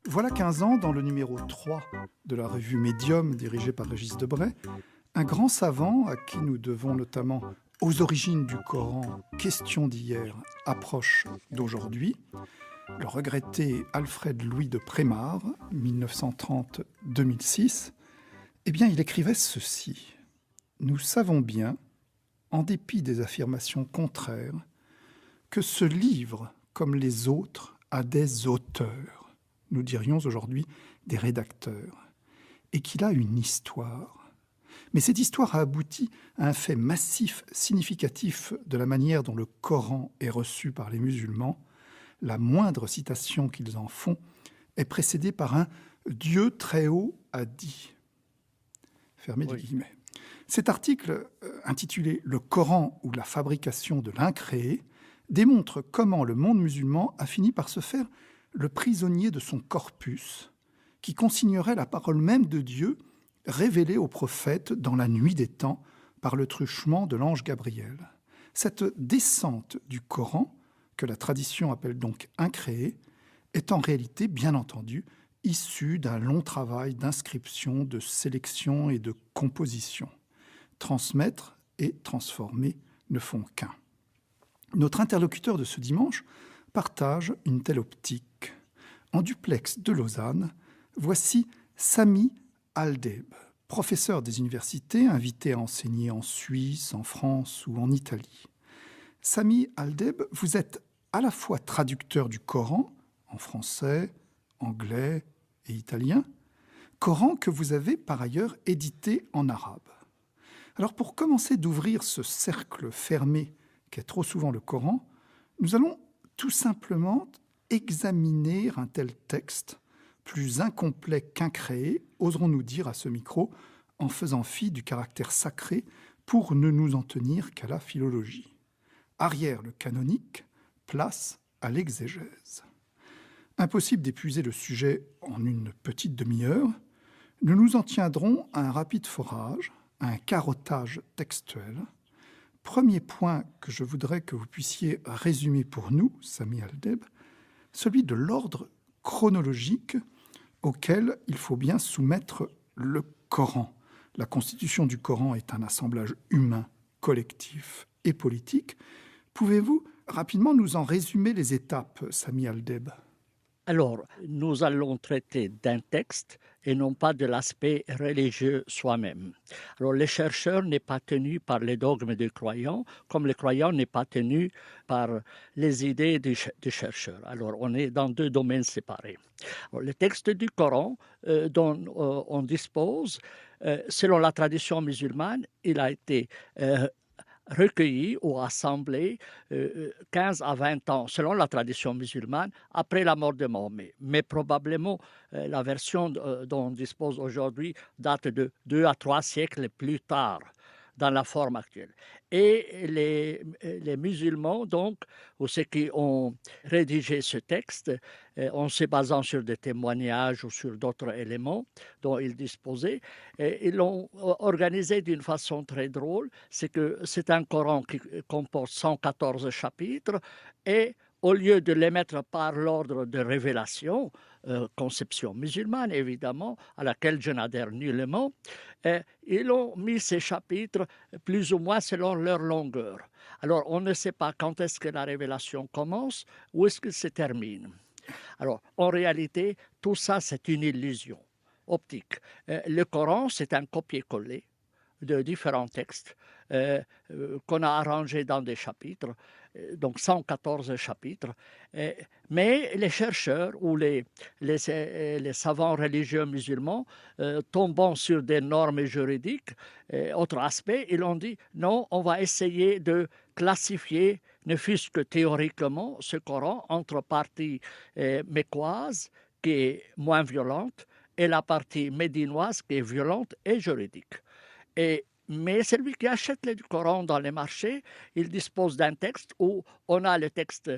Voilà 15 ans, dans le numéro 3 de la revue Médium, dirigée par Régis Debray, un grand savant, à qui nous devons notamment Aux origines du Coran, question d'hier, approche d'aujourd'hui, le regretté Alfred Louis de Prémare, 1930-2006, eh bien, il écrivait ceci. Nous savons bien, en dépit des affirmations contraires, que ce livre, comme les autres, a des auteurs, nous dirions aujourd'hui des rédacteurs, et qu'il a une histoire. Mais cette histoire a abouti à un fait massif, significatif de la manière dont le Coran est reçu par les musulmans. La moindre citation qu'ils en font est précédée par un « Dieu très haut a dit ». Fermez les guillemets. Cet article, intitulé « Le Coran ou la fabrication de l'incréé », démontre comment le monde musulman a fini par se faire le prisonnier de son corpus, qui consignerait la parole même de Dieu révélée aux prophètes dans la nuit des temps par le truchement de l'ange Gabriel. Cette descente du Coran, que la tradition appelle donc incréé, est en réalité, bien entendu, issue d'un long travail d'inscription, de sélection et de composition. Transmettre et transformer ne font qu'un. Notre interlocuteur de ce dimanche partage une telle optique. En duplex de Lausanne, voici Sami Aldeb, professeur des universités, invité à enseigner en Suisse, en France ou en Italie. Sami Aldeb, vous êtes à la fois traducteur du Coran, en français, anglais et italien, Coran que vous avez par ailleurs édité en arabe. Alors pour commencer d'ouvrir ce cercle fermé qu'est trop souvent le Coran, nous allons tout simplement examiner un tel texte, plus incomplet qu'incréé, oserons-nous dire à ce micro, en faisant fi du caractère sacré pour ne nous en tenir qu'à la philologie. Arrière le canonique, place à l'exégèse. Impossible d'épuiser le sujet en une petite demi-heure, nous nous en tiendrons à un rapide forage, à un carottage textuel. Premier point que je voudrais que vous puissiez résumer pour nous, Sami Aldeb, celui de l'ordre chronologique auquel il faut bien soumettre le Coran. La constitution du Coran est un assemblage humain, collectif et politique. Pouvez-vous rapidement nous en résumer les étapes, Sami Aldeb ? Alors, nous allons traiter d'un texte et non pas de l'aspect religieux soi-même. Alors, le chercheur n'est pas tenu par les dogmes du croyant, comme le croyant n'est pas tenu par les idées du chercheur. Alors, on est dans deux domaines séparés. Alors, le texte du Coran dont on dispose, selon la tradition musulmane, il a été recueillis ou assemblés 15 à 20 ans, selon la tradition musulmane, après la mort de Mahomet. Mais probablement, la version dont on dispose aujourd'hui date de 2 à 3 siècles plus tard, dans la forme actuelle. Et les musulmans, donc, ou ceux qui ont rédigé ce texte, en se basant sur des témoignages ou sur d'autres éléments dont ils disposaient, ils l'ont organisé d'une façon très drôle. C'est que c'est un Coran qui comporte 114 chapitres et au lieu de les mettre par l'ordre de révélation, conception musulmane évidemment, à laquelle je n'adhère nullement, ils ont mis ces chapitres plus ou moins selon leur longueur. Alors on ne sait pas quand est-ce que la révélation commence, où est-ce qu'elle se termine. Alors en réalité, tout ça c'est une illusion optique. Le Coran c'est un copier-coller de différents textes qu'on a arrangés dans des chapitres, donc 114 chapitres. Mais les chercheurs ou les savants religieux musulmans, tombant sur des normes juridiques, autre aspect, ils ont dit non, on va essayer de classifier, ne fût-ce que théoriquement, ce Coran entre partie mécoise, qui est moins violente, et la partie médinoise, qui est violente et juridique. Mais celui qui achète le Coran dans les marchés, il dispose d'un texte où on a le texte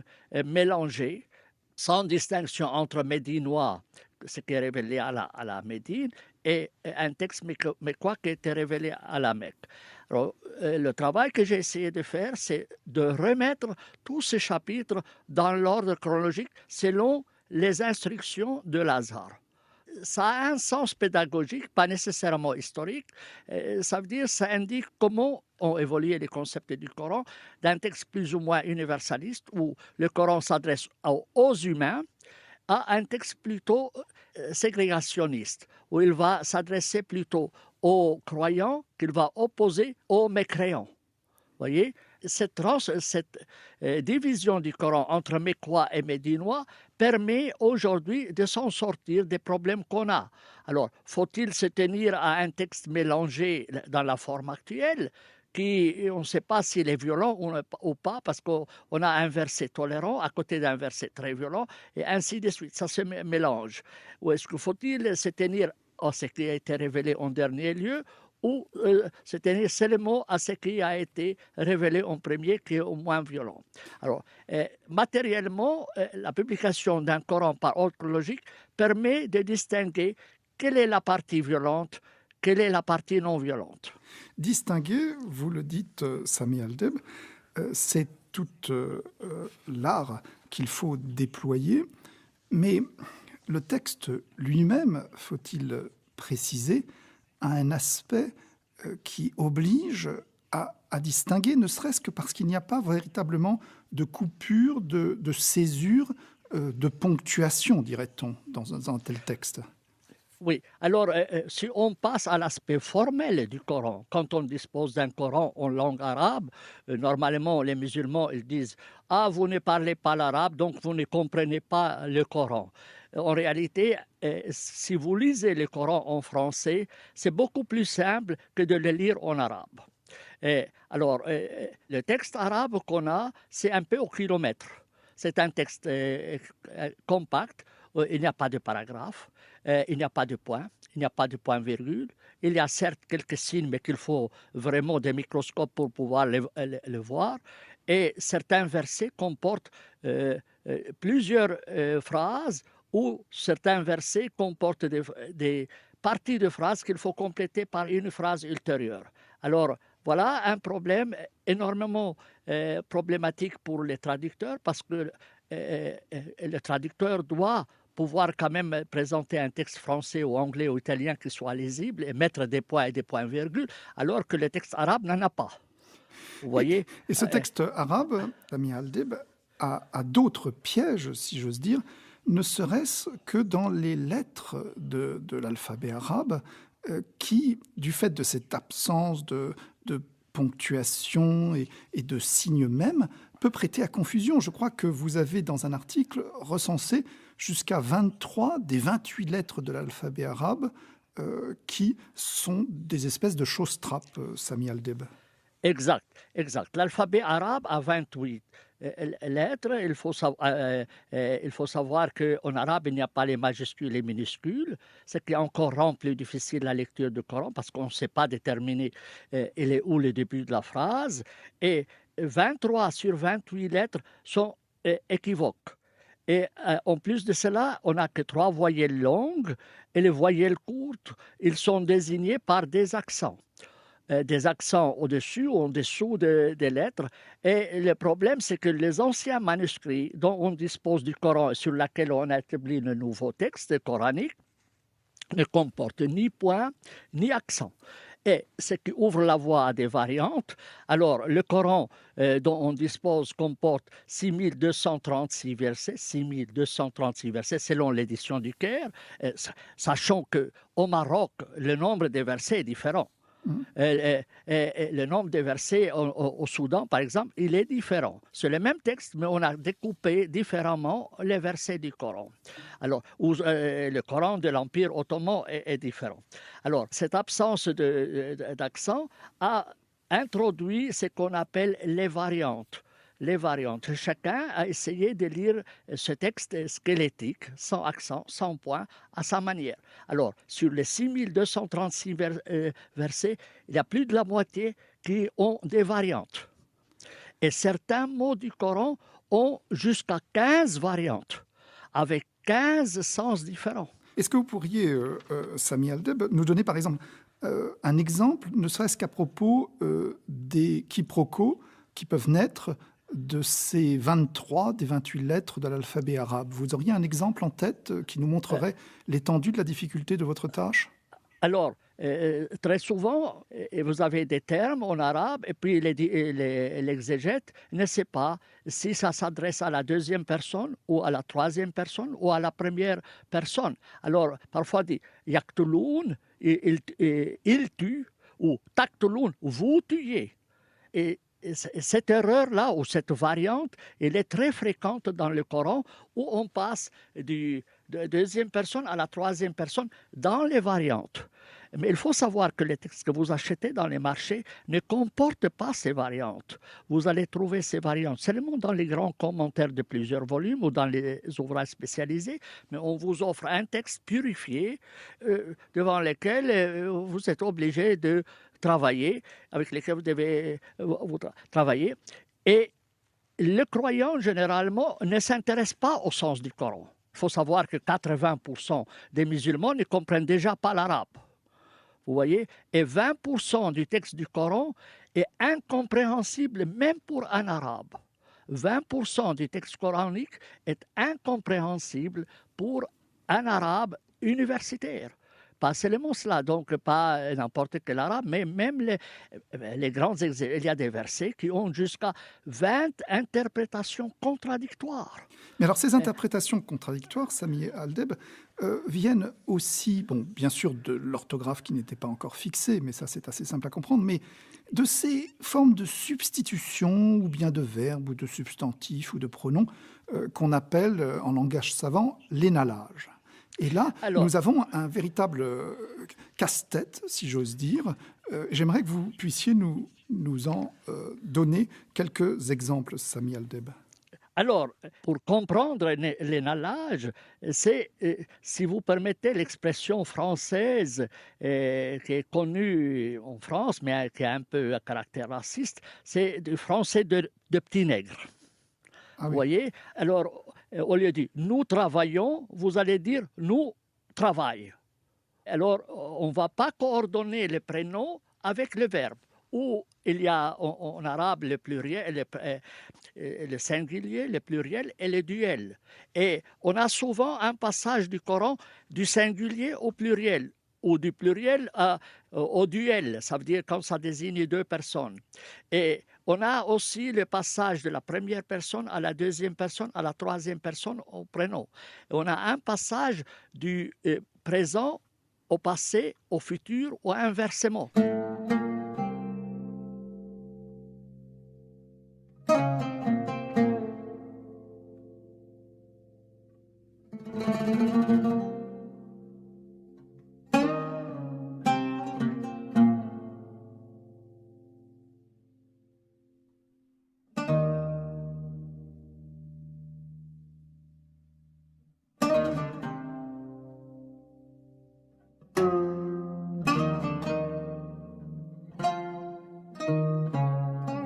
mélangé, sans distinction entre médinois, ce qui est révélé à la Médine, et un texte mécois qui était révélé à la Mecque. Alors, le travail que j'ai essayé de faire, c'est de remettre tous ces chapitres dans l'ordre chronologique selon les instructions de l'Azhar. Ça a un sens pédagogique, pas nécessairement historique. Ça veut dire, ça indique comment ont évolué les concepts du Coran d'un texte plus ou moins universaliste où le Coran s'adresse aux humains à un texte plutôt ségrégationniste où il va s'adresser plutôt aux croyants qu'il va opposer aux mécréants. Voyez, cette division du Coran entre Mécois et Médinois permet aujourd'hui de s'en sortir des problèmes qu'on a. Alors, faut-il se tenir à un texte mélangé dans la forme actuelle qui, on ne sait pas s'il est violent ou pas, parce qu'on a un verset tolérant à côté d'un verset très violent, et ainsi de suite, ça se mélange. Ou est-ce qu'il faut-il se tenir à ce qui a été révélé en dernier lieu, ou se tenir seulement à ce qui a été révélé en premier, qui est au moins violent. Alors, matériellement, la publication d'un Coran par ordre logique permet de distinguer quelle est la partie violente, quelle est la partie non violente. Distinguer, vous le dites, Sami Aldeb, c'est tout l'art qu'il faut déployer, mais le texte lui-même, faut-il préciser, a un aspect qui oblige à distinguer, ne serait-ce que parce qu'il n'y a pas véritablement de coupure, de césure, de ponctuation, dirait-on, dans un tel texte. Oui, alors si on passe à l'aspect formel du Coran, quand on dispose d'un Coran en langue arabe, normalement les musulmans ils disent « Ah, vous ne parlez pas l'arabe, donc vous ne comprenez pas le Coran ». En réalité, si vous lisez le Coran en français, c'est beaucoup plus simple que de le lire en arabe. Alors, le texte arabe qu'on a, c'est un peu au kilomètre. C'est un texte compact, il n'y a pas de paragraphe, il n'y a pas de point, il n'y a pas de point-virgule. Il y a certes quelques signes, mais qu'il faut vraiment des microscopes pour pouvoir le voir. Et certains versets comportent plusieurs phrases ou certains versets comportent des parties de phrases qu'il faut compléter par une phrase ultérieure. Alors, voilà un problème énormément problématique pour les traducteurs parce que le traducteur doit pouvoir quand même présenter un texte français ou anglais ou italien qui soit lisible et mettre des points et des points-virgules, alors que le texte arabe n'en a pas. Vous voyez ? Et ce texte arabe, Sami Aldeb, a d'autres pièges, si j'ose dire, ne serait-ce que dans les lettres de l'alphabet arabe qui, du fait de cette absence de ponctuation et de signes même, peut prêter à confusion. Je crois que vous avez, dans un article, recensé jusqu'à 23 des 28 lettres de l'alphabet arabe qui sont des espèces de choses-trappes, Sami Aldeb. Exact, exact. L'alphabet arabe a 28 lettres. Il faut savoir qu'en arabe, il n'y a pas les majuscules et les minuscules, ce qui encore rend plus difficile la lecture du Coran parce qu'on ne sait pas déterminer il est où le début de la phrase. Et 23 sur 28 lettres sont équivoques. Et en plus de cela, on n'a que 3 voyelles longues et les voyelles courtes, ils sont désignés par des accents. Des accents au-dessus ou en dessous des lettres. Et le problème, c'est que les anciens manuscrits dont on dispose du Coran et sur lesquels on a établi le nouveau texte coranique ne comportent ni point ni accent. Et ce qui ouvre la voie à des variantes. Alors, le Coran dont on dispose comporte 6236 versets, 6236 versets selon l'édition du Caire, sachant qu'au Maroc, le nombre des versets est différent. Le nombre de versets au Soudan, par exemple, il est différent. C'est le même texte, mais on a découpé différemment les versets du Coran. Alors, le Coran de l'Empire ottoman est différent. Alors, cette absence d'accent a introduit ce qu'on appelle les variantes. Les variantes. Chacun a essayé de lire ce texte squelettique, sans accent, sans point, à sa manière. Alors, sur les 6236 versets, il y a plus de la moitié qui ont des variantes. Et certains mots du Coran ont jusqu'à 15 variantes, avec 15 sens différents. Est-ce que vous pourriez, Sami Aldeb, nous donner par exemple un exemple, ne serait-ce qu'à propos des quiproquos qui peuvent naître de ces 23 des 28 lettres de l'alphabet arabe. Vous auriez un exemple en tête qui nous montrerait l'étendue de la difficulté de votre tâche? Alors, très souvent, vous avez des termes en arabe et puis l'exégète ne sait pas si ça s'adresse à la deuxième personne ou à la troisième personne ou à la première personne. Alors, parfois, dit yaktulun, il tue, ou taktulun, vous tuez. Et cette erreur-là, ou cette variante, elle est très fréquente dans le Coran, où on passe de la deuxième personne à la troisième personne dans les variantes. Mais il faut savoir que les textes que vous achetez dans les marchés ne comportent pas ces variantes. Vous allez trouver ces variantes seulement dans les grands commentaires de plusieurs volumes ou dans les ouvrages spécialisés, mais on vous offre un texte purifié devant lequel vous êtes obligé de travailler, avec lesquels vous devez travailler. Et le croyant, généralement, ne s'intéresse pas au sens du Coran. Il faut savoir que 80% des musulmans ne comprennent déjà pas l'arabe. Vous voyez? Et 20% du texte du Coran est incompréhensible même pour un arabe. 20% du texte coranique est incompréhensible pour un arabe universitaire. Pas seulement cela, donc pas n'importe quel arabe, mais même les grands exégètes. Il y a des versets qui ont jusqu'à 20 interprétations contradictoires. Mais alors ces interprétations contradictoires, Sami Aldeb, viennent aussi, bon, bien sûr de l'orthographe qui n'était pas encore fixée, mais ça c'est assez simple à comprendre, mais de ces formes de substitution, ou bien de verbes, ou de substantifs, ou de pronoms, qu'on appelle en langage savant l'énalage. Et là, nous avons un véritable casse-tête, si j'ose dire. J'aimerais que vous puissiez nous en donner quelques exemples, Sami Aldeb. Alors, pour comprendre l'énalage, c'est, si vous permettez l'expression française qui est connue en France, mais qui a un peu un caractère raciste, c'est du français de petit nègre. Ah oui. Vous voyez? Alors, au lieu de « nous travaillons », vous allez dire « nous travaillons ». Alors, on ne va pas coordonner le prénom avec le verbe. Ou il y a en arabe le pluriel, le singulier, le pluriel et le duel. Et on a souvent un passage du Coran du singulier au pluriel, ou du pluriel au duel, ça veut dire quand ça désigne deux personnes. Et on a aussi le passage de la première personne à la deuxième personne, à la troisième personne au prénom. Et on a un passage du présent au passé, au futur ou inversement.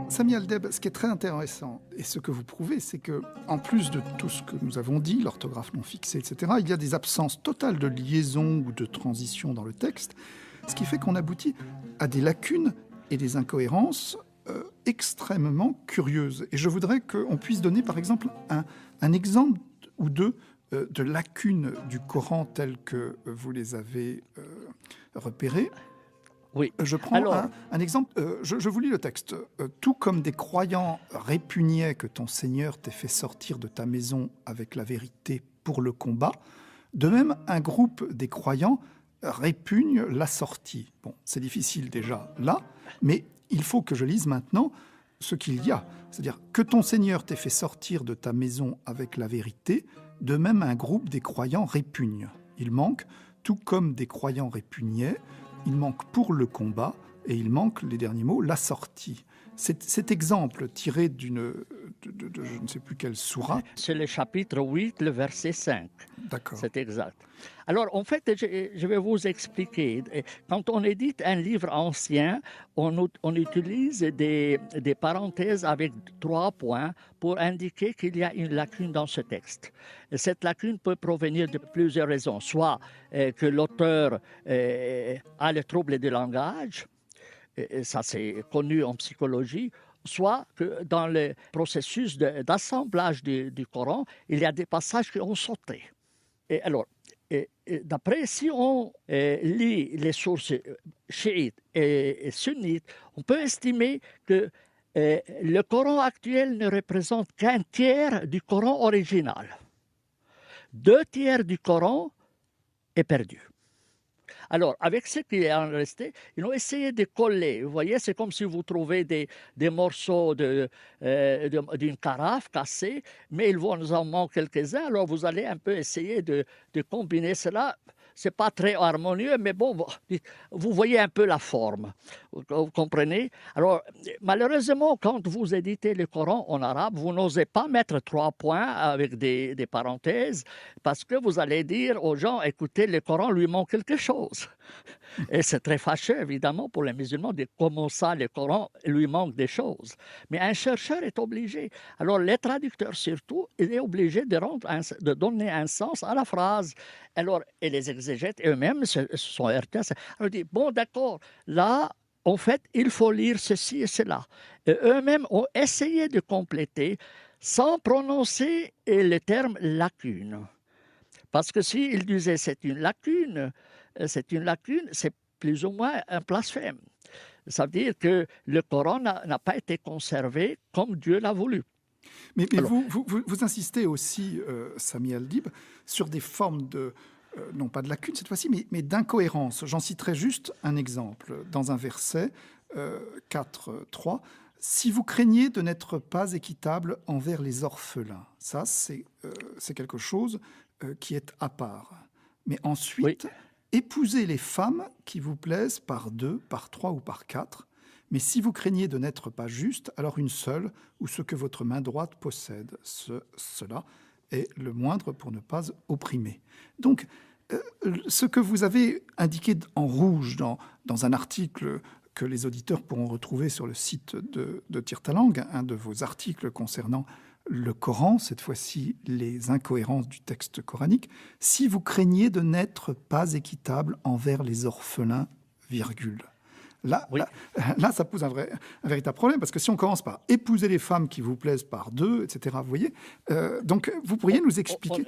Sami Aldeb, ce qui est très intéressant, et ce que vous prouvez, c'est que, en plus de tout ce que nous avons dit, l'orthographe non fixée, etc., il y a des absences totales de liaison ou de transition dans le texte, ce qui fait qu'on aboutit à des lacunes et des incohérences extrêmement curieuses. Et je voudrais qu'on puisse donner, par exemple, un exemple ou deux de lacunes du Coran telles que vous les avez repérées. Oui. Je prends un exemple. Je vous lis le texte. Tout comme des croyants répugnaient que ton Seigneur t'ait fait sortir de ta maison avec la vérité pour le combat, de même, un groupe des croyants répugne la sortie. Bon, c'est difficile déjà là, mais il faut que je lise maintenant ce qu'il y a. C'est-à-dire que ton Seigneur t'ait fait sortir de ta maison avec la vérité, de même, un groupe des croyants répugne. Il manque, tout comme des croyants répugnaient, il manque pour le combat, et il manque, les derniers mots, la sortie. Cet exemple tiré de je ne sais plus quelle sourate. C'est le chapitre 8, le verset 5. D'accord. C'est exact. Alors, en fait, je vais vous expliquer. Quand on édite un livre ancien, on utilise des parenthèses avec 3 points pour indiquer qu'il y a une lacune dans ce texte. Cette lacune peut provenir de plusieurs raisons. Soit que l'auteur a le trouble du langage, et ça c'est connu en psychologie, soit que dans le processus d'assemblage du Coran, il y a des passages qui ont sauté. Et alors, d'après, si on lit les sources chiites et sunnites, on peut estimer que le Coran actuel ne représente qu'un tiers du Coran original. 2 tiers du Coran est perdu. Alors, avec ce qui est en resté, ils ont essayé de coller. Vous voyez, c'est comme si vous trouvez des morceaux d'une carafe cassée, mais il vous en manque quelques-uns. Alors, vous allez un peu essayer de combiner cela. Ce n'est pas très harmonieux, mais bon, vous voyez un peu la forme. Vous comprenez? Alors, malheureusement, quand vous éditez le Coran en arabe, vous n'osez pas mettre 3 points avec des parenthèses, parce que vous allez dire aux gens, écoutez, le Coran lui manque quelque chose. Et c'est très fâcheux, évidemment, pour les musulmans de dire comment ça, le Coran lui manque des choses. Mais un chercheur est obligé. Alors, les traducteurs, surtout, il est obligé de donner un sens à la phrase. Alors, et les exégètes eux-mêmes se sont heurtés à ça. Alors, ils disent, bon, d'accord, là, en fait, il faut lire ceci et cela. Et eux-mêmes ont essayé de compléter sans prononcer le terme lacune. Parce que s'ils disaient c'est une lacune, c'est plus ou moins un blasphème. Ça veut dire que le Coran n'a pas été conservé comme Dieu l'a voulu. Mais alors, vous insistez aussi, Sami Aldib, sur des formes de, non pas de lacunes cette fois-ci, mais d'incohérence. J'en citerai juste un exemple. Dans un verset 4.3, « Si vous craignez de n'être pas équitable envers les orphelins », ça c'est quelque chose qui est à part. Mais ensuite, oui. Épousez les femmes qui vous plaisent par 2, par 3 ou par 4. Mais si vous craignez de n'être pas juste, alors une seule, ou ce que votre main droite possède. Cela est le moindre pour ne pas opprimer. Donc, ce que vous avez indiqué en rouge dans un article que les auditeurs pourront retrouver sur le site de Tirtalang, un de vos articles concernant le Coran, cette fois-ci les incohérences du texte coranique, si vous craignez de n'être pas équitable envers les orphelins, virgule. Là, oui. là, ça pose un véritable problème, parce que si on commence par épouser les femmes qui vous plaisent par 2, etc., vous voyez, donc vous pourriez nous expliquer...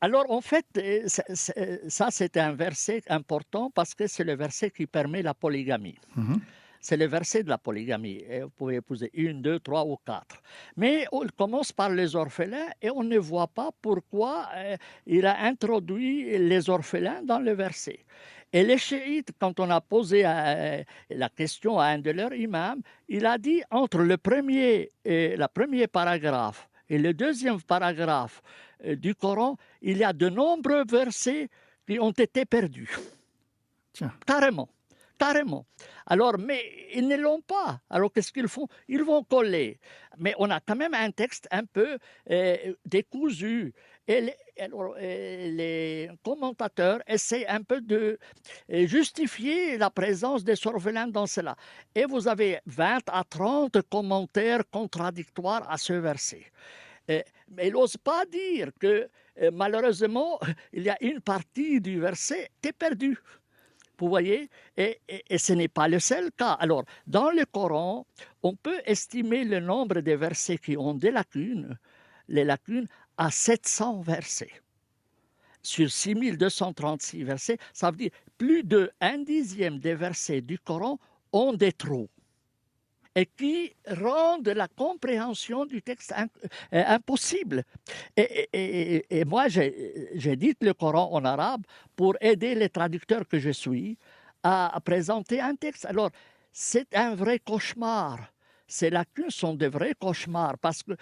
Alors, en fait, ça, c'est un verset important, parce que c'est le verset qui permet la polygamie. Mm-hmm. C'est le verset de la polygamie. Et vous pouvez épouser 1, 2, 3 ou 4. Mais on commence par les orphelins et on ne voit pas pourquoi il a introduit les orphelins dans le verset. Et les chiites, quand on a posé la question à un de leurs imams, il a dit entre le premier paragraphe et le deuxième paragraphe du Coran, il y a de nombreux versets qui ont été perdus. Tiens. Carrément. Alors, mais ils ne l'ont pas. Alors, qu'est-ce qu'ils font? Ils vont coller. Mais on a quand même un texte un peu décousu. Et les commentateurs essaient un peu de justifier la présence des orphelins dans cela. Et vous avez 20 à 30 commentaires contradictoires à ce verset. Mais ils n'osent pas dire que, malheureusement, il y a une partie du verset qui est perdue. Vous voyez, et ce n'est pas le seul cas. Alors, dans le Coran, on peut estimer le nombre de versets qui ont des lacunes, les lacunes, à 700 versets. Sur 6236 versets, ça veut dire plus d'un dixième des versets du Coran ont des trous et qui rendent la compréhension du texte impossible. Et moi, j'édite le Coran en arabe pour aider les traducteurs que je suis à présenter un texte. Alors, c'est un vrai cauchemar. Ces lacunes sont de vrais cauchemars parce que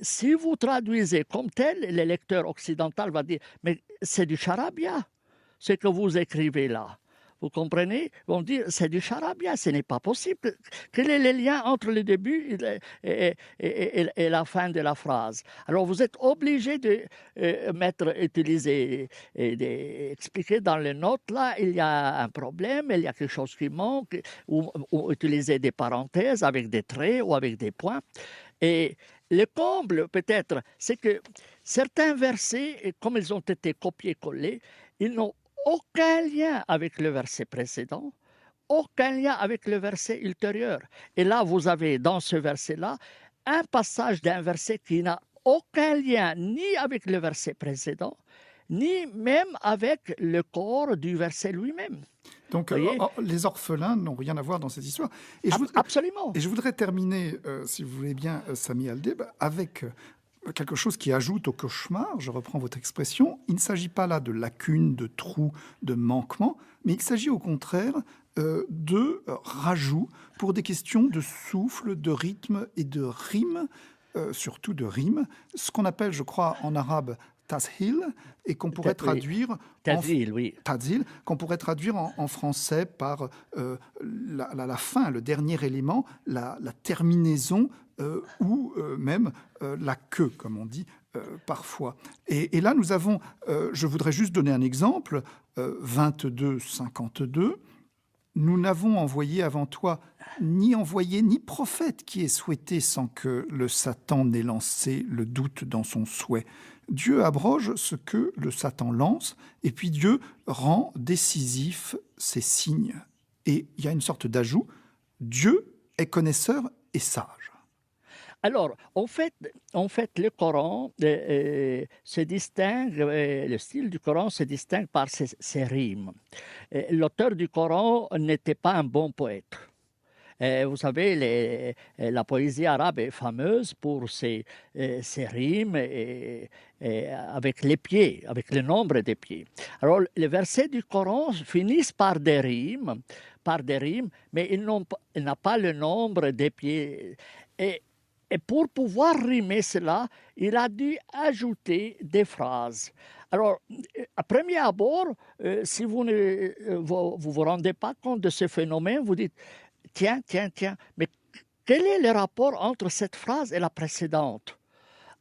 si vous traduisez comme tel, le lecteur occidental va dire « mais c'est du charabia, ce que vous écrivez là ». Vous comprenez? Ils vont dire, c'est du charabia, ce n'est pas possible. Quel est le lien entre le début et la fin de la phrase? Alors, vous êtes obligé de expliquer dans les notes, là, il y a un problème, il y a quelque chose qui manque, ou utiliser des parenthèses avec des traits ou avec des points. Et le comble, peut-être, c'est que certains versets, comme ils ont été copiés-collés, ils n'ont aucun lien avec le verset précédent aucun lien avec le verset ultérieur. Et là, vous avez dans ce verset-là un passage d'un verset qui n'a aucun lien ni avec le verset précédent, ni même avec le corps du verset lui-même. Donc, les orphelins n'ont rien à voir dans cette histoire. Et Absolument. Et je voudrais terminer, si vous voulez bien, Sami Aldeb, avec quelque chose qui ajoute au cauchemar. Je reprends votre expression. Il ne s'agit pas là de lacunes, de trous, de manquements, mais il s'agit au contraire de rajouts pour des questions de souffle, de rythme et de rime, surtout de rime, ce qu'on appelle, je crois, en arabe, tashil, et qu'on pourrait traduire tazil, qu'on pourrait traduire en français par la fin, le dernier élément, la terminaison ou même la queue, comme on dit parfois. Et là, nous avons, je voudrais juste donner un exemple, 22-52. Nous n'avons envoyé avant toi ni envoyé ni prophète qui ait souhaité sans que le Satan n'ait lancé le doute dans son souhait. Dieu abroge ce que le Satan lance, et puis Dieu rend décisif ses signes. Et il y a une sorte d'ajout, Dieu est connaisseur et sage. Alors, en fait, le Coran se distingue, le style du Coran se distingue par ses rimes. L'auteur du Coran n'était pas un bon poète. Vous savez, la poésie arabe est fameuse pour ses rimes avec les pieds, avec le nombre des pieds. Alors, les versets du Coran finissent par des rimes, mais il n'a pas le nombre des pieds. Et pour pouvoir rimer cela, il a dû ajouter des phrases. Alors, à premier abord, si vous ne vous rendez pas compte de ce phénomène, vous dites « Tiens, mais quel est le rapport entre cette phrase et la précédente ?»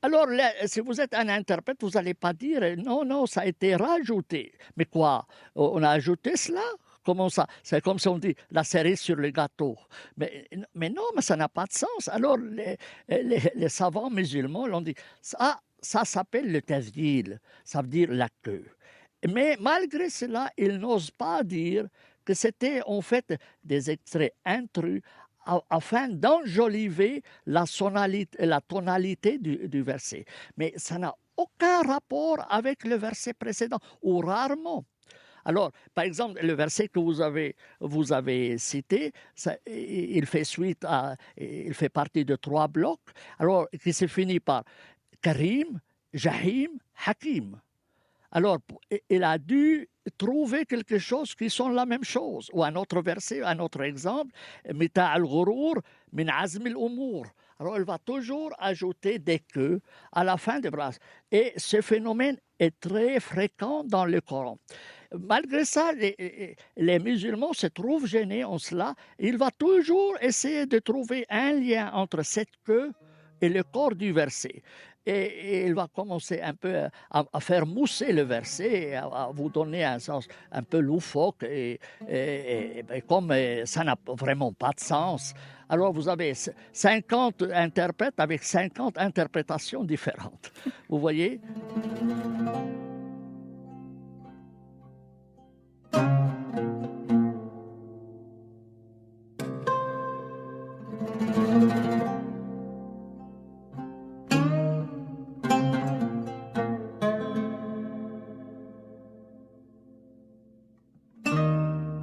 Alors, là, si vous êtes un interprète, vous n'allez pas dire « Non, ça a été rajouté. » Mais quoi? On a ajouté cela? Comment ça? C'est comme si on dit la cerise sur le gâteau. Mais non, mais ça n'a pas de sens. Alors, les savants musulmans l'ont dit. Ça s'appelle le tazil, ça veut dire la queue. Mais malgré cela, ils n'osent pas dire que c'était en fait des extraits intrus afin d'enjoliver la tonalité du verset. Mais ça n'a aucun rapport avec le verset précédent, ou rarement. Alors, par exemple, le verset que vous avez cité, il fait partie de 3 blocs, alors qui se finit par Karim, Jahim, Hakim. Alors, il a dû trouver quelque chose qui sont la même chose. Ou un autre verset, un autre exemple, Mita al-Ghurur, min azm al-Umur. Alors, il va toujours ajouter des queues à la fin des phrases. Et ce phénomène est très fréquent dans le Coran. Malgré ça, les musulmans se trouvent gênés en cela. Il va toujours essayer de trouver un lien entre cette queue et le corps du verset. Et il va commencer un peu à faire mousser le verset, à vous donner un sens un peu loufoque, et comme ça n'a vraiment pas de sens. Alors vous avez 50 interprètes avec 50 interprétations différentes. Vous voyez ?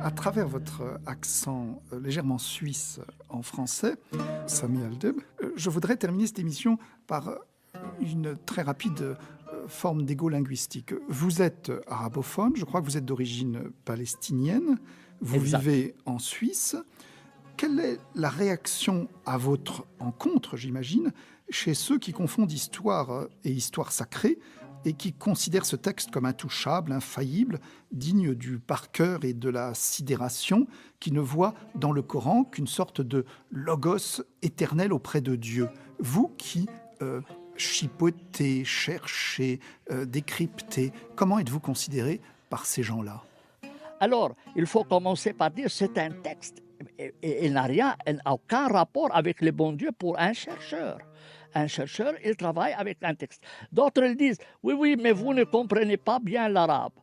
À travers votre accent légèrement suisse en français, Sami Aldeb, je voudrais terminer cette émission par une très rapide forme d'égo linguistique. Vous êtes arabophone, je crois que vous êtes d'origine palestinienne, vous vivez en Suisse. Quelle est la réaction à votre encontre, j'imagine, chez ceux qui confondent histoire et histoire sacrée et qui considèrent ce texte comme intouchable, infaillible, digne du par cœur et de la sidération, qui ne voit dans le Coran qu'une sorte de logos éternel auprès de Dieu? Vous qui chipotez, cherchez, décryptez, comment êtes-vous considéré par ces gens-là? Alors, il faut commencer par dire que c'est un texte. Il n'a aucun rapport avec le bon Dieu pour un chercheur. Un chercheur, il travaille avec un texte. D'autres ils disent, oui, mais vous ne comprenez pas bien l'arabe.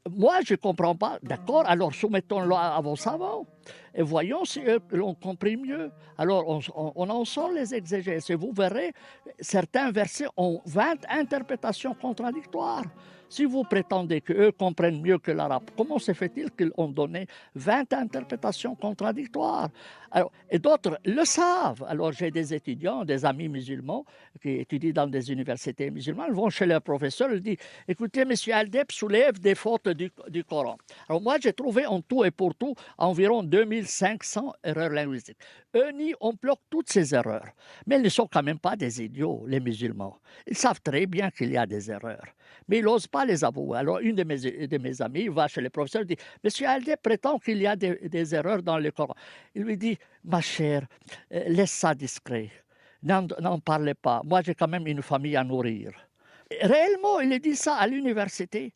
Moi, je ne comprends pas. D'accord, alors soumettons-le à vos savants et voyons si eux l'ont compris mieux. Alors, on en sort les exégèses et vous verrez, certains versets ont 20 interprétations contradictoires. Si vous prétendez qu'eux comprennent mieux que l'arabe, comment se fait-il qu'ils ont donné 20 interprétations contradictoires? Alors, et d'autres le savent. Alors, j'ai des étudiants, des amis musulmans qui étudient dans des universités musulmanes, vont chez leur professeur, ils disent écoutez, M. Aldeb soulève des fautes du Coran. Alors moi, j'ai trouvé en tout et pour tout environ 2500 erreurs linguistiques. Eux on bloque toutes ces erreurs. Mais ils ne sont quand même pas des idiots, les musulmans. Ils savent très bien qu'il y a des erreurs. Mais ils n'osent pas les avouer. Alors une de mes amies va chez le professeur et dit M. Aldeb prétend qu'il y a des erreurs dans le Coran. Il lui dit ma chère, laisse ça discret. N'en parlez pas. Moi, j'ai quand même une famille à nourrir. Réellement, il dit ça à l'université.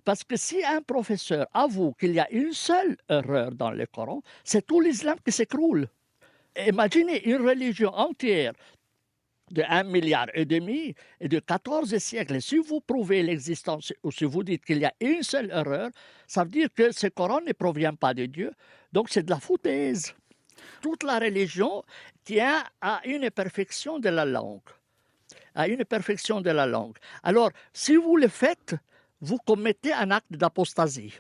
Parce que si un professeur avoue qu'il y a une seule erreur dans le Coran, c'est tout l'islam qui s'écroule. Imaginez une religion entière de 1,5 milliard et de 14 siècles. Si vous prouvez l'existence ou si vous dites qu'il y a une seule erreur, ça veut dire que ce Coran ne provient pas de Dieu. Donc c'est de la foutaise. Toute la religion tient à une perfection de la langue. À une perfection de la langue. Alors, si vous le faites, vous commettez un acte d'apostasie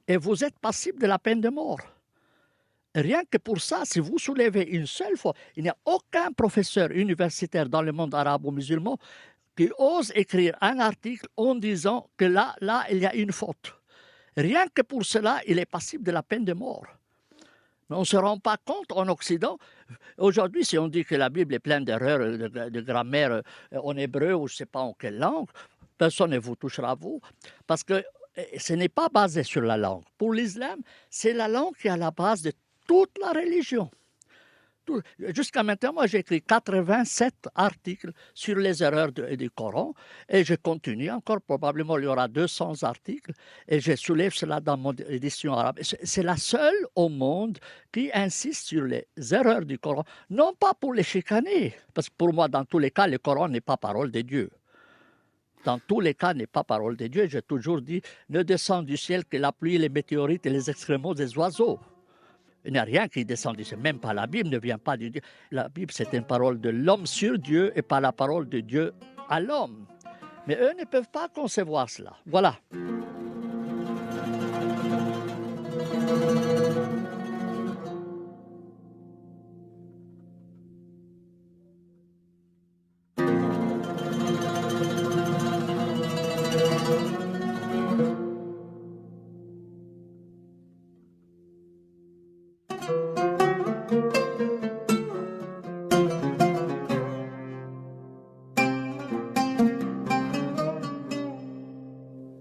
et vous êtes passible de la peine de mort. Rien que pour ça, si vous soulevez une seule fois, il n'y a aucun professeur universitaire dans le monde arabe ou musulman qui ose écrire un article en disant que là, il y a une faute. Rien que pour cela, il est passible de la peine de mort. Mais on ne se rend pas compte en Occident. Aujourd'hui, si on dit que la Bible est pleine d'erreurs de grammaire en hébreu ou je ne sais pas en quelle langue, personne ne vous touchera, vous, parce que ce n'est pas basé sur la langue. Pour l'islam, c'est la langue qui est à la base de toute la religion. Jusqu'à maintenant, moi, j'ai écrit 87 articles sur les erreurs du Coran et je continue encore. Probablement, il y aura 200 articles et je soulève cela dans mon édition arabe. C'est la seule au monde qui insiste sur les erreurs du Coran, non pas pour les chicaner, parce que pour moi, dans tous les cas, le Coran n'est pas parole de Dieu. Dans tous les cas, n'est pas parole de Dieu. J'ai toujours dit, ne descend du ciel que la pluie, les météorites et les excréments des oiseaux. Il n'y a rien qui descend du ciel. Même pas la Bible ne vient pas de Dieu. La Bible, c'est une parole de l'homme sur Dieu et pas la parole de Dieu à l'homme. Mais eux ne peuvent pas concevoir cela. Voilà.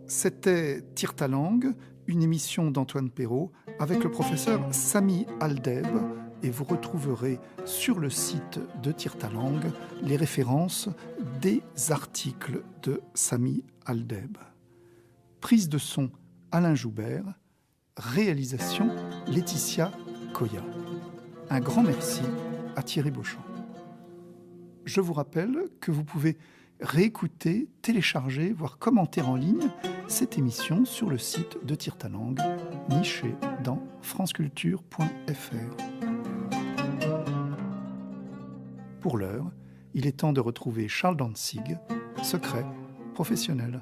C'était Tire ta langue, une émission d'Antoine Perrault avec le professeur Sami Aldeb, et vous retrouverez sur le site de Tire ta langue les références des articles de Sami Aldeb. Prise de son Alain Joubert, réalisation Laetitia Koya. Un grand merci à Thierry Beauchamp. Je vous rappelle que vous pouvez réécouter, télécharger, voire commenter en ligne cette émission sur le site de Tire ta langue, niché dans franceculture.fr. Pour l'heure, il est temps de retrouver Charles Dantzig, Secret professionnel.